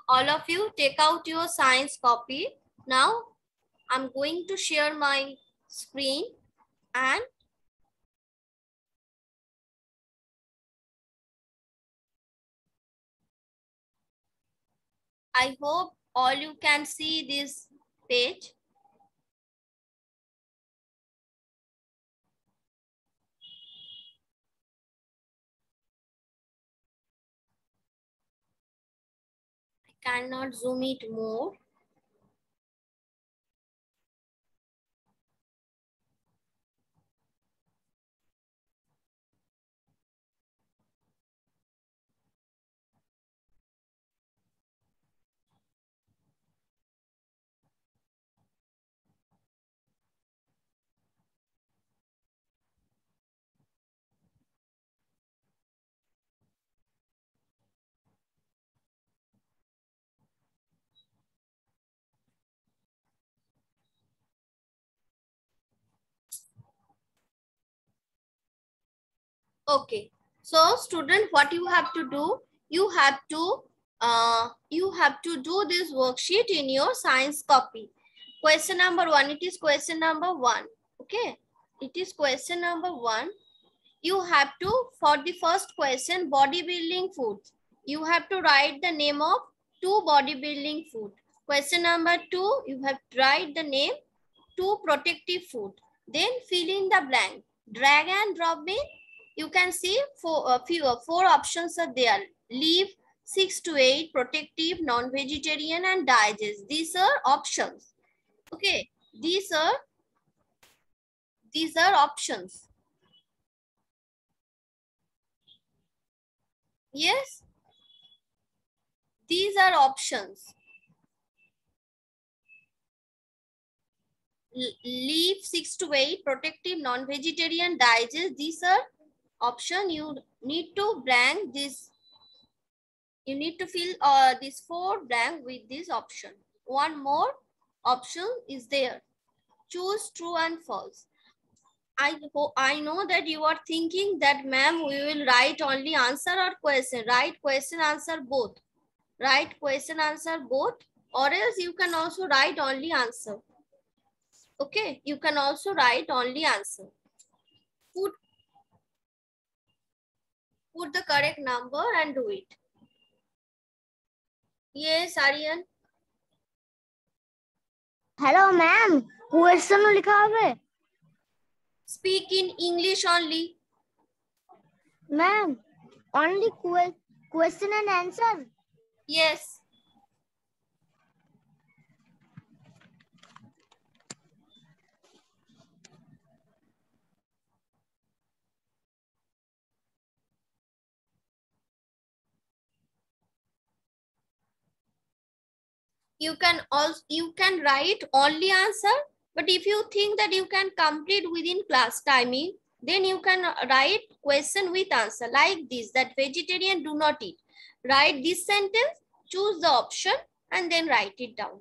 All of you take out your science copy. Now I'm going to share my screen and I hope all you can see this page. I cannot zoom it more. Okay. So student, what you have to do, you have to do this worksheet in your science copy. Question number 1, it is question number 1. Okay. It is question number 1. You have to, for the first question, bodybuilding foods, you have to write the name of 2 bodybuilding food. Question number 2, you have to write the name 2 protective food. Then fill in the blank. Drag and drop in. You can see four options are there. Leave, 6 to 8, protective, non-vegetarian, and digest. These are options. Okay, these are options. Yes, these are options. Leave, 6 to 8, protective, non-vegetarian, digest. These are option. You need to blank this. You need to fill this 4 blank with this option. One more option is there. Choose true and false. I know that you are thinking that, ma'am, we will write only answer or question. Write question, answer both. Write question, answer both, or else you can also write only answer. Okay, you can also write only answer. Put the correct number and do it. Yes, Aryan. Hello, ma'am. Question लिखा है. Speak in English only. Ma'am, only question and answer. Yes. You can write only answer, but if you think that you can complete within class timing, then you can write question with answer like this, that vegetarian do not eat. Write this sentence, choose the option, and then write it down.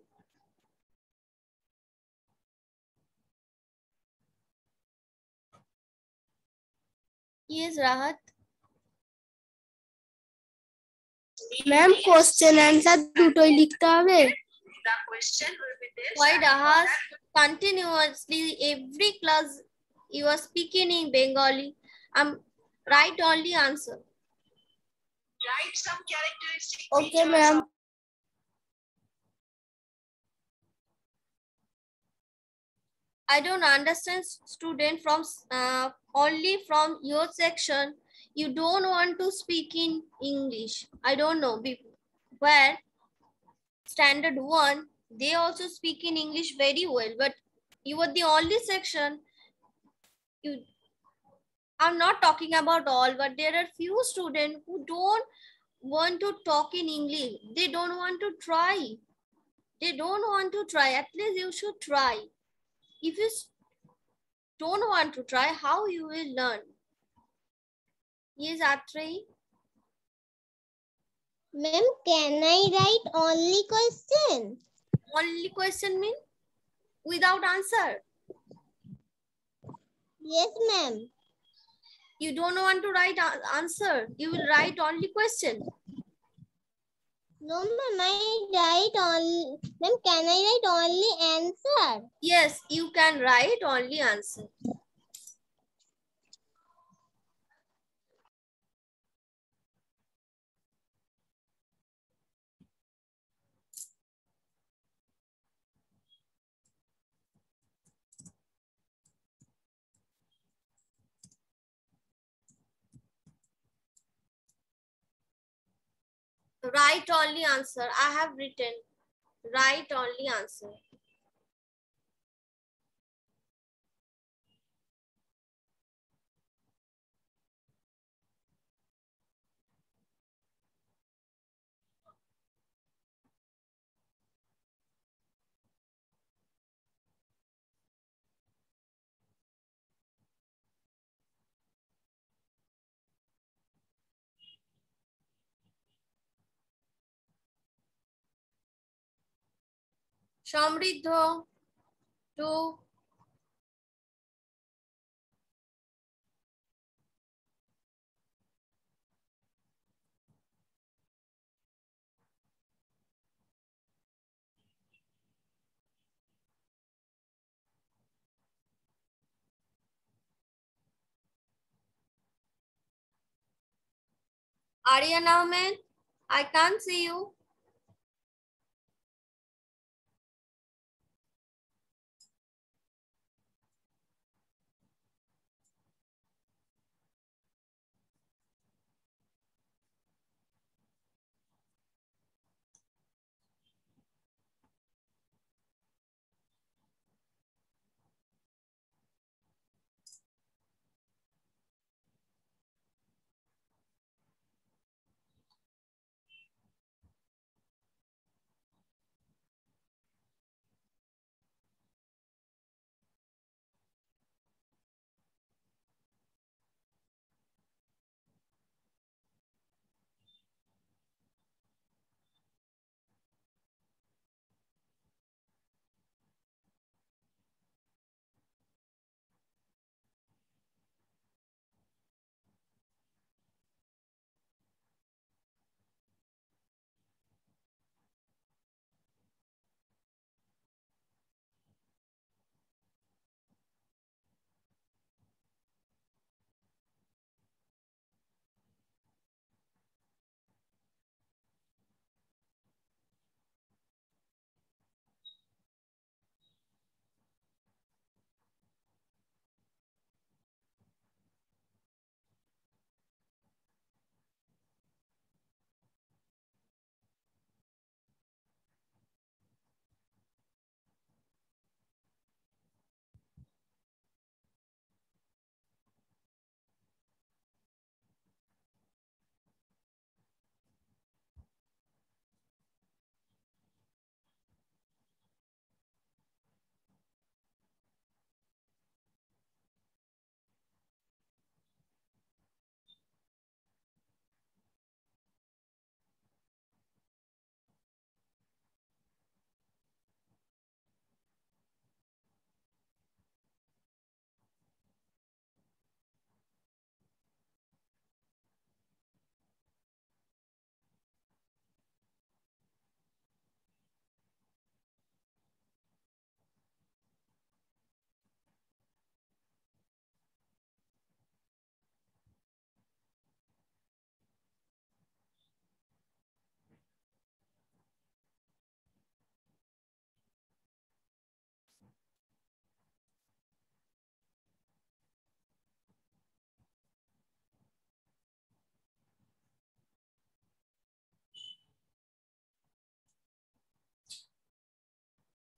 Yes, Rahat. Ma'am, question answer দুটোই লিখতে হবে. Why, Rahas? Continuously every class you are speaking in Bengali. Write only answer. Write some characteristic. Okay, ma'am. I don't understand, student, from only from your section. You don't want to speak in English. I don't know where standard 1, they also speak in English very well, but you are the only section. I'm not talking about all, but there are few students who don't want to talk in English. They don't want to try. They don't want to try. At least you should try. If you don't want to try, how you will learn? Yes, Atrey. Ma'am, can I write only question? Only question mean without answer? Yes, ma'am. You don't want to write answer. You will write only question. No, ma'am, I write only. Ma'am, can I write only answer? Yes, you can write only answer. Write only answer. I have written. Write only answer. Samriddho 2. Aryan Ahmed, I can't see you.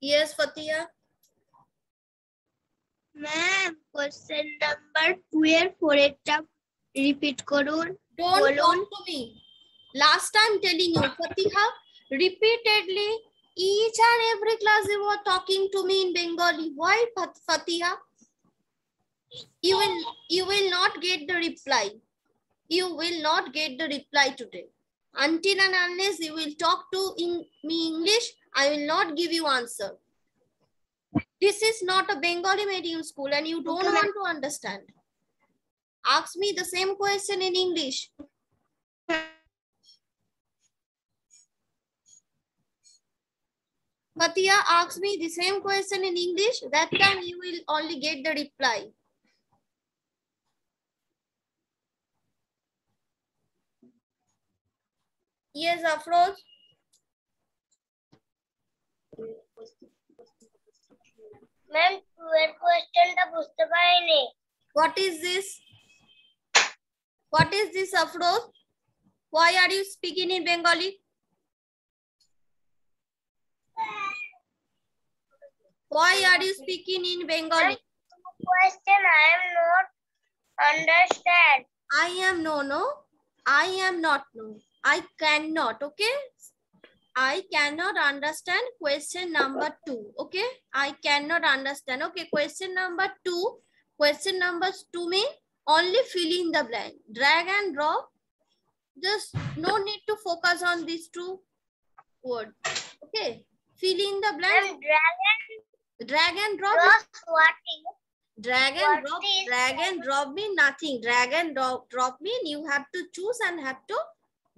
Yes, Fatia. Ma'am, question number 12 পরেরটা repeat করুন। Don't talk to me. Last time telling you, Fatiha, repeatedly, each and every class you were talking to me in Bengali. Why, Fatiha? You will not get the reply. You will not get the reply today. Until and unless you will talk to me English, I will not give you answer. This is not a Bengali medium school and you don't want to understand. Ask me the same question in English. Patia asks me the same question in English. That time you will only get the reply. Yes, Afroz. Ma'am question টা বুঝতে পারিনি। What is this? What is this, Afroz? Why are you speaking in Bengali? Why are you speaking in Bengali? Question I am not understand. I am no. I am not no. I cannot. Okay. I cannot understand question number 2. Okay. I cannot understand. Okay. Question number 2. Question number 2 means only fill in the blank. Drag and drop. Just no need to focus on these two words. Okay. Fill in the blank. Drag and drop. What is Drag and drop. Drag and drop mean nothing. Drag and drop mean you have to choose and have to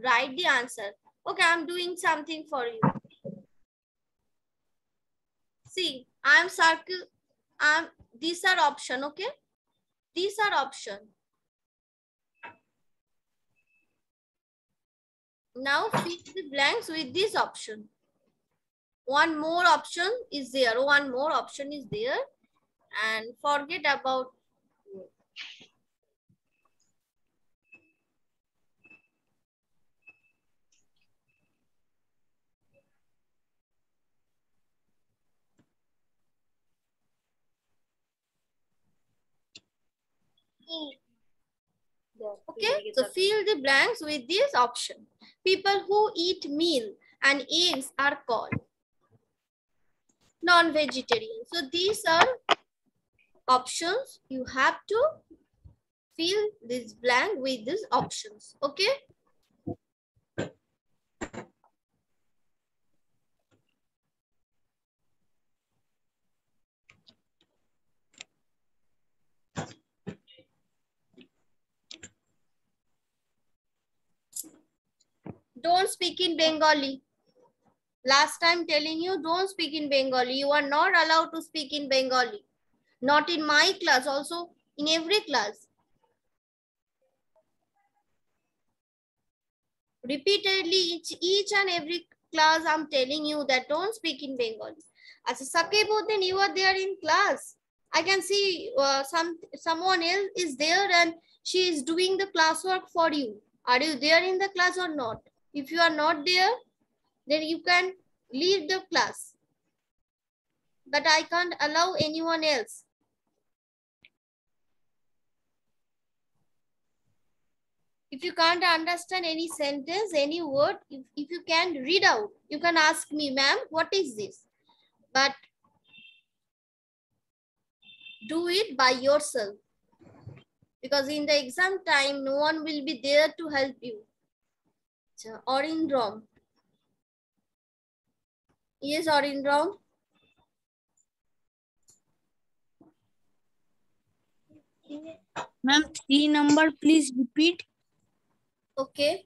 write the answer. Okay, I'm doing something for you. See, I'm circle. These are option. Okay, these are option. Now fill the blanks with this option. One more option is there. One more option is there, and forget about. Okay, so fill the blanks with this option. People who eat meal and eggs are called non-vegetarian. So these are options. You have to fill this blank with these options. Okay. Don't speak in Bengali. Last time telling you, don't speak in Bengali. You are not allowed to speak in Bengali. Not in my class, also in every class. Repeatedly, each and every class, I'm telling you that don't speak in Bengali. As a Sakeboden, you are there in class. I can see someone else is there and she is doing the classwork for you. Are you there in the class or not? If you are not there, then you can leave the class. But I can't allow anyone else. If you can't understand any sentence, any word, if you can read out, you can ask me, ma'am, what is this? But do it by yourself. Because in the exam time, no one will be there to help you. Orindrom. Yes, Orindrom. Ma'am, 3 number, please repeat. Okay.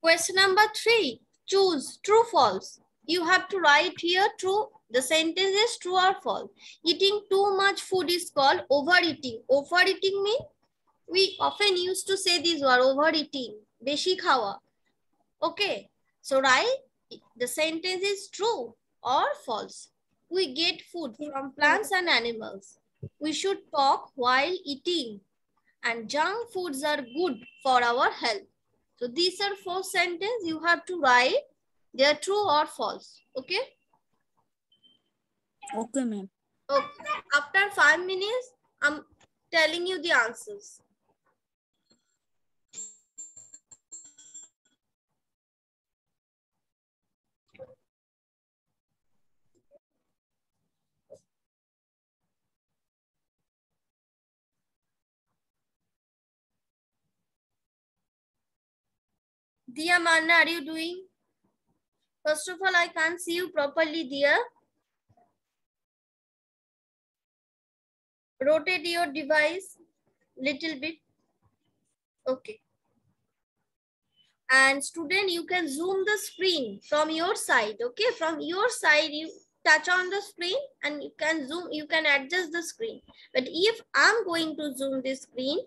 Question number 3. Choose true, false. You have to write here true. The sentence is true or false. Eating too much food is called overeating. Overeating means we often used to say this word, overeating. Beshi khawa. Okay. So write the sentence is true or false. We get food from plants and animals. We should talk while eating. And junk foods are good for our health. So these are 4 sentences you have to write. They are true or false. Okay. Okay, ma'am. Okay. After 5 minutes, I'm telling you the answers. Diya Manna, are you doing? First of all, I can't see you properly, Diya. Rotate your device little bit. Okay. And student, you can zoom the screen from your side. Okay, from your side you touch on the screen and you can zoom, you can adjust the screen. But if I'm going to zoom this screen,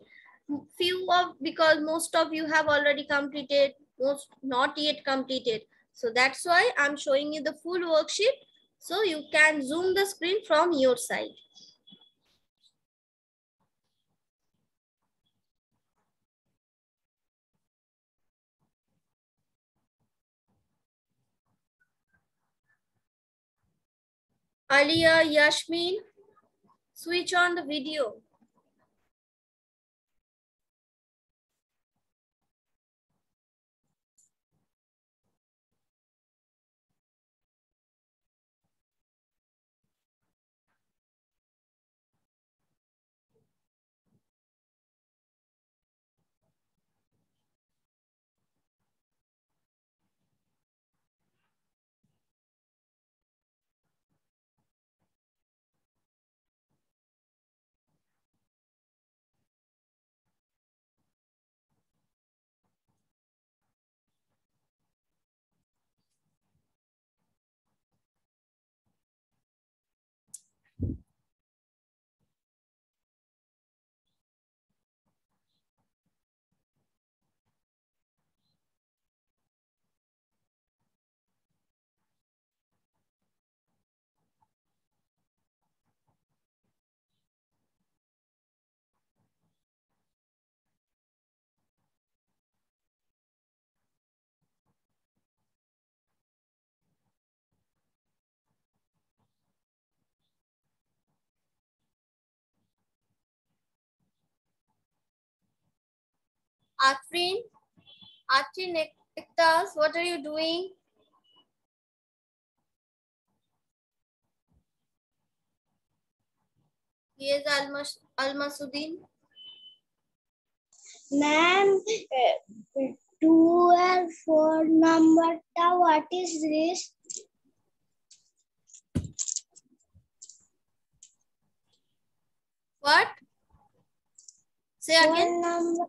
because most of you have already completed, most not yet completed, so that's why I'm showing you the full worksheet, so you can zoom the screen from your side. Alia, Yasmin, switch on the video. Afrin, Ektas, what are you doing? Yes, Almasuddin. Ma'am, 12 4 number, what is this? What? Say again. Number.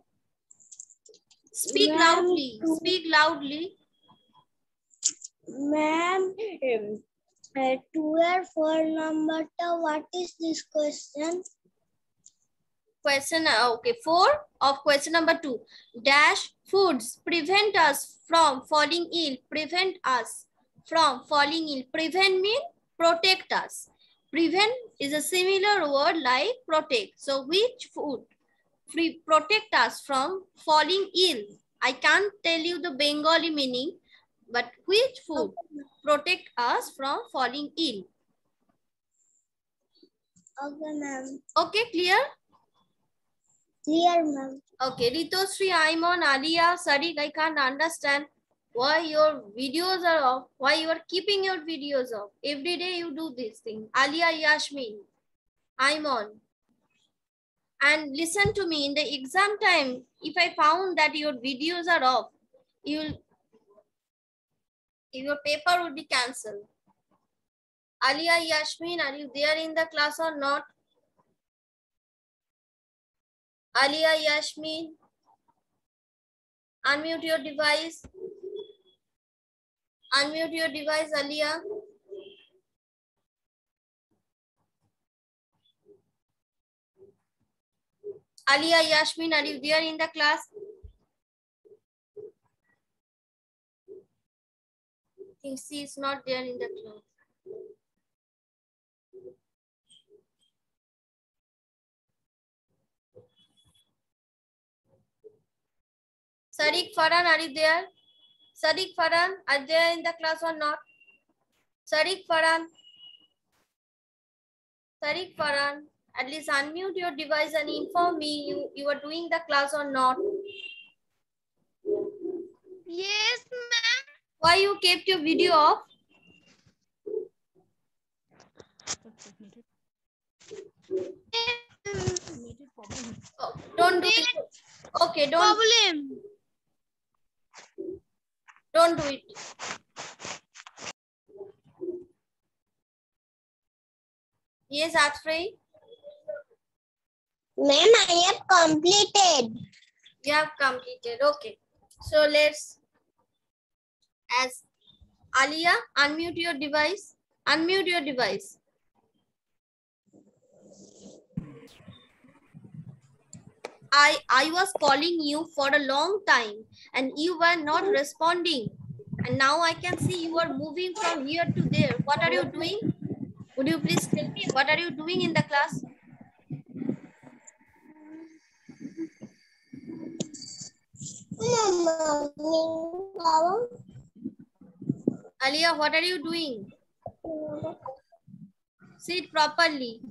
Speak loudly. Speak loudly. Ma'am, 12 4 number, what is this question? Question, okay, 4 of question number 2. Dash foods prevent us from falling ill. Prevent us from falling ill. Prevent means protect us. Prevent is a similar word like protect. So which food protect us from falling ill? I can't tell you the Bengali meaning, but which food protect us from falling ill? Okay, ma'am. Okay, clear? Clear, ma'am. Okay, Ritosri, Aimon, Alia, Sadiq, I can't understand why your videos are off, why you are keeping your videos off. Every day you do this thing. Alia, Yasmin, Aimon. And listen to me, in the exam time, if I found that your videos are off, your paper would be cancelled. Alia, Yasmin, are you there in the class or not? Alia, Yasmin, unmute your device. Unmute your device, Alia. Alia, Yasmin, are you there in the class? I think she is not there in the class. Sadiq, Farhan, are you there? Sadiq, Farhan, are they in the class or not? Sadiq, Farhan. Sadiq, Farhan, at least unmute your device and inform me you are doing the class or not. Yes, ma'am. Why you kept your video off? Oh, don't do it. Okay, don't do it. Yes, Atfrey. Ma'am, I have completed. You have completed. Okay. So let's As Alia, unmute your device. Unmute your device. I was calling you for a long time and you were not responding. And now I can see you are moving from here to there. What are you doing? Would you please tell me what are you doing in the class? Alia, what are you doing? Sit properly.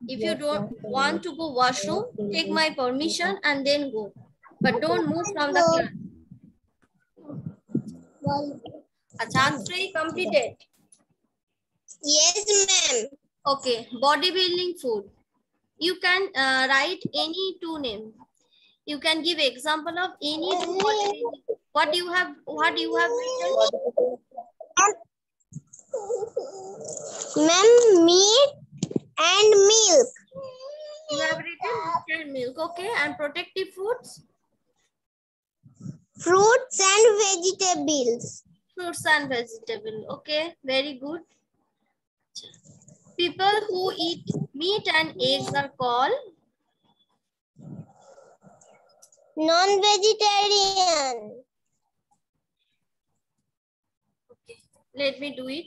If you don't want to go washroom, take my permission and then go. But don't move from the class. Chant 3 completed. Yes, ma'am. Okay, bodybuilding food. You can write any two names. You can give example of any two bodybuilding. What you have written? Ma'am, meat and milk. You have written meat and milk. Okay, and protective foods? Fruits and vegetables. Fruits and vegetable. Okay, very good. People who eat meat and eggs are called non-vegetarian. okay. Let me do it.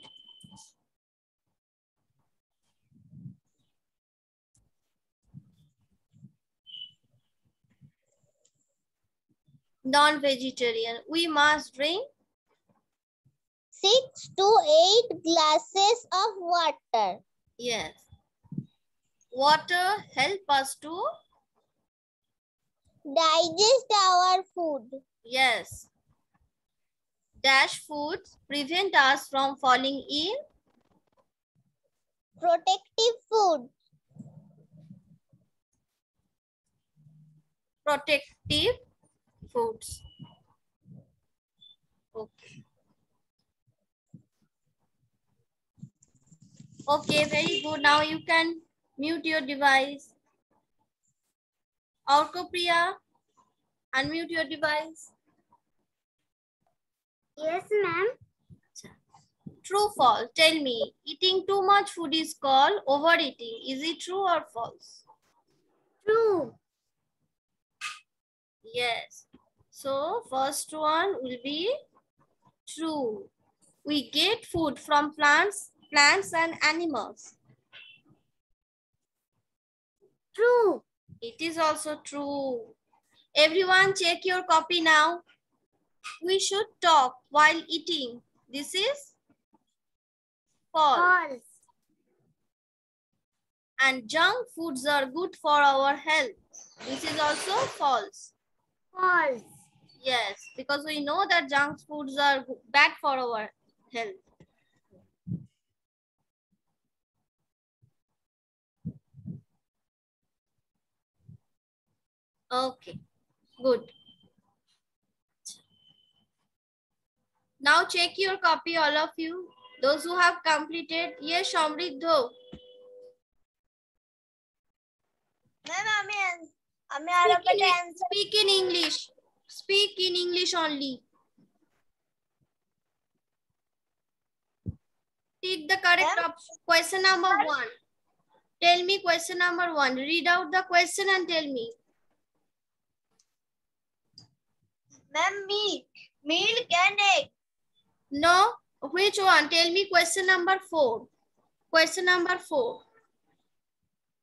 Non-vegetarian. We must drink 6 to 8 glasses of water. yes. Water help us to Digest our food. yes. Dash foods prevent us from falling ill. Protective food. Protective foods. Okay. Okay, very good. Now you can mute your device. Priya, unmute your device. Yes, ma'am. True, false. Tell me, eating too much food is called overeating. Is it true or false? True. Yes. So, first one will be true. We get food from plants and animals. True. It is also true. Everyone check your copy now. We should talk while eating. This is false. False. And junk foods are good for our health. This is also false. False. Yes, because we know that junk foods are bad for our health. Okay, good. Now check your copy, all of you. Those who have completed. Yes, Shamridho. Speak in English. Speak in English only. Take the correct question number 1. Tell me question number 1. Read out the question and tell me. Ma'am, meat, milk and egg. No, which one? Tell me question number 4. Question number 4.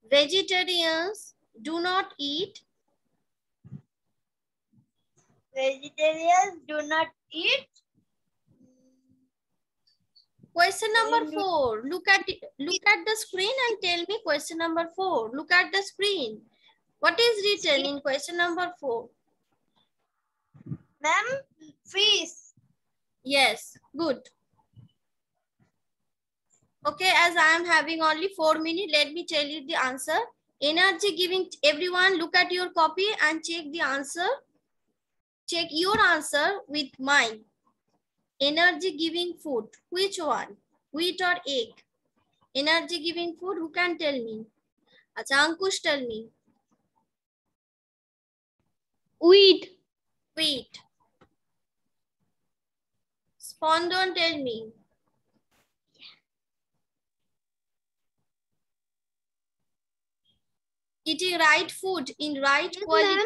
Vegetarians do not eat. Vegetarians do not eat. Question number 4. Look at the screen and tell me question number 4. Look at the screen. What is written in question number 4? Ma'am, fish. Yes, good. Okay, as I am having only 4 minutes, let me tell you the answer. Energy giving, everyone look at your copy and check the answer. Check your answer with mine. Energy giving food, which one? Wheat or egg? Energy giving food, who can tell me? Acha, Ankush, tell me. Wheat. Wheat. Spondon, tell me. Eating right food in right quality.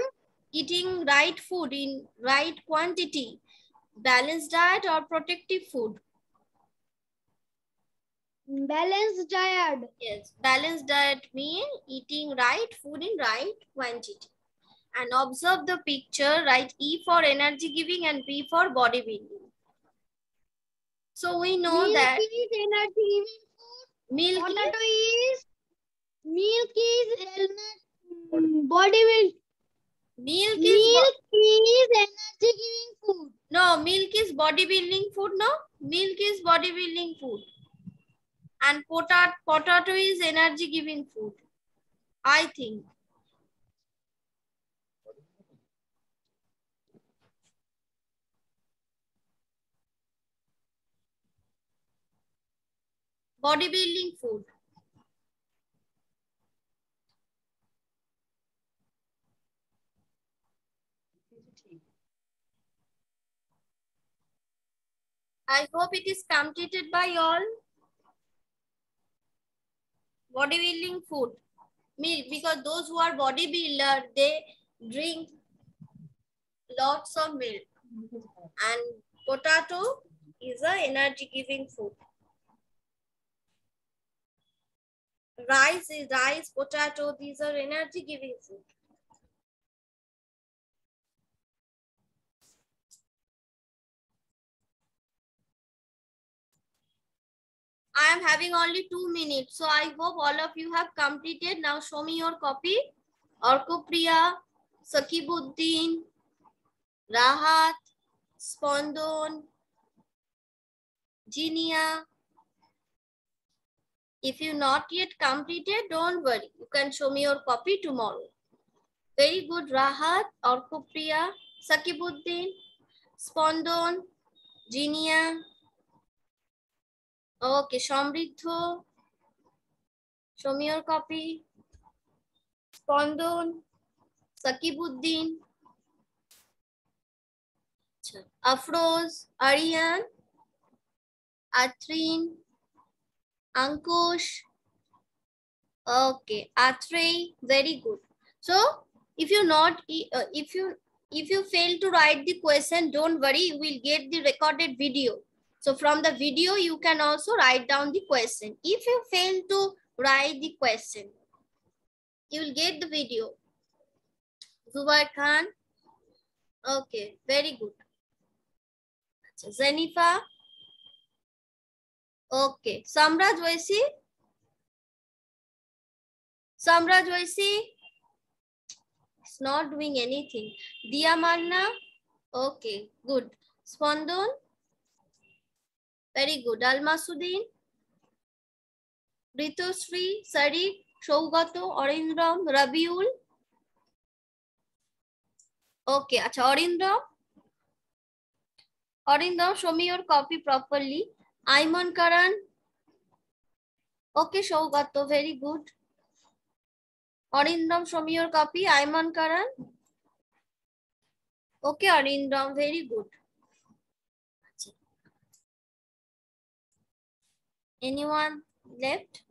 Eating right food in right quantity. Balanced diet or protective food? Balanced diet. Yes, balanced diet means eating right food in right quantity. And observe the picture, write E for energy giving and B for bodybuilding. So we know Milk that is energy giving food. milk Potato is, is milk is body will. milk Milk is is energy giving food. no, milk is bodybuilding food. No, milk is bodybuilding food. And potato is energy giving food, I think. Bodybuilding food. I hope it is completed by all. Bodybuilding food. Milk, because those who are bodybuilder, they drink lots of milk. And potato is a energy giving food. Rice, potato, these are energy giving food. I am having only 2 minutes. So I hope all of you have completed. Now show me your copy. Orkopriya, Sakibuddin, Rahat, Spondon, Jinia. If you not yet completed, don't worry. You can show me your copy tomorrow. Very good, Rahat, Orkopriya, Sakibuddin, Spondon, Jinia. Okay, Shamridho. Show me your copy. Spondon, Sakibuddin, Afroz, Aryan, Atrin, Ankush. Okay, Atrey, very good. So if you fail to write the question, don't worry, you will get the recorded video. So from the video, you can also write down the question. If you fail to write the question, you will get the video. Zubair Khan. Okay, very good. Zenifa. Okay, Samraj Vaisi. Samraj Vaisi. It's not doing anything. Diya Manna. Okay, good. Spondon. Very good. Almasudin. Ritusri, Sari, Shaugato, Orindram, Rabiul. Okay, acha, Orindram. Orindram, show me your copy properly. Ayman Karan. Okay, Shaugato, very good. Orindram, show me your copy. Ayman Karan. Okay, Orindram, very good. Anyone left?